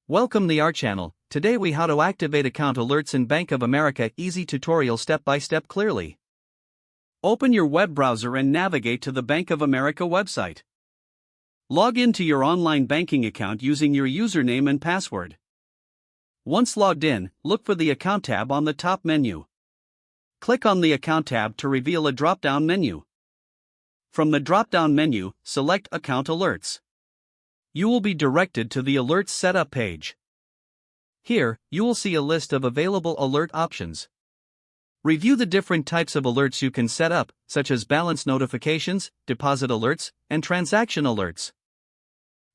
Welcome to our channel. Today we how to activate account alerts in Bank of America. Easy tutorial step by step clearly. Open your web browser and navigate to the Bank of America website. Log into your online banking account using your username and password. Once logged in, look for the Account tab on the top menu. Click on the Account tab to reveal a drop-down menu. From the drop-down menu, select Account Alerts. You will be directed to the Alerts Setup page. Here, you will see a list of available alert options. Review the different types of alerts you can set up, such as balance notifications, deposit alerts, and transaction alerts.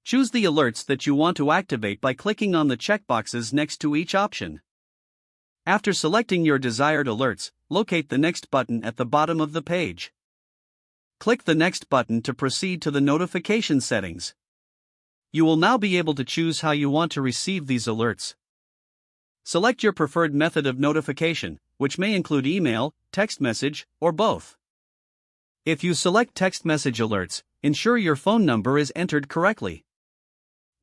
Choose the alerts that you want to activate by clicking on the checkboxes next to each option. After selecting your desired alerts, locate the Next button at the bottom of the page. Click the Next button to proceed to the notification settings. You will now be able to choose how you want to receive these alerts. Select your preferred method of notification, which may include email, text message, or both. If you select text message alerts, ensure your phone number is entered correctly.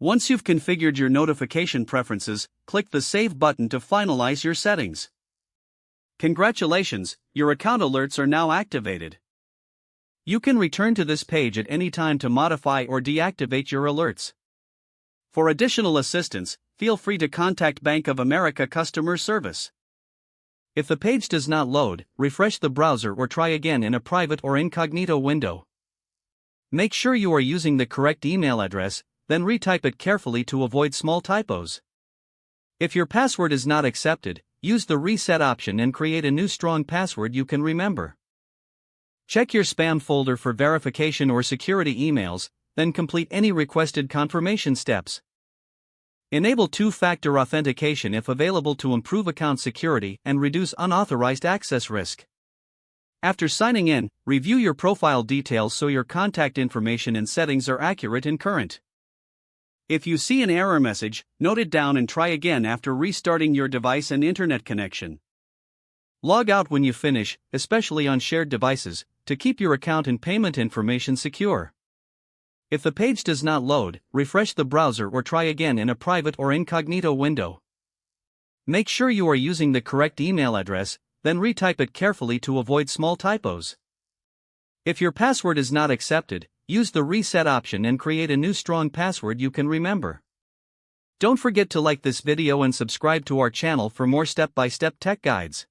Once you've configured your notification preferences, click the Save button to finalize your settings. Congratulations, your account alerts are now activated. You can return to this page at any time to modify or deactivate your alerts. For additional assistance, feel free to contact Bank of America customer service. If the page does not load, refresh the browser or try again in a private or incognito window. Make sure you are using the correct email address, then retype it carefully to avoid small typos. If your password is not accepted, use the reset option and create a new strong password you can remember. Check your spam folder for verification or security emails, then complete any requested confirmation steps. Enable two-factor authentication if available to improve account security and reduce unauthorized access risk. After signing in, review your profile details so your contact information and settings are accurate and current. If you see an error message, note it down and try again after restarting your device and internet connection. Log out when you finish, especially on shared devices, to keep your account and payment information secure. If the page does not load, refresh the browser or try again in a private or incognito window. Make sure you are using the correct email address, then retype it carefully to avoid small typos. If your password is not accepted, use the reset option and create a new strong password you can remember. Don't forget to like this video and subscribe to our channel for more step-by-step tech guides.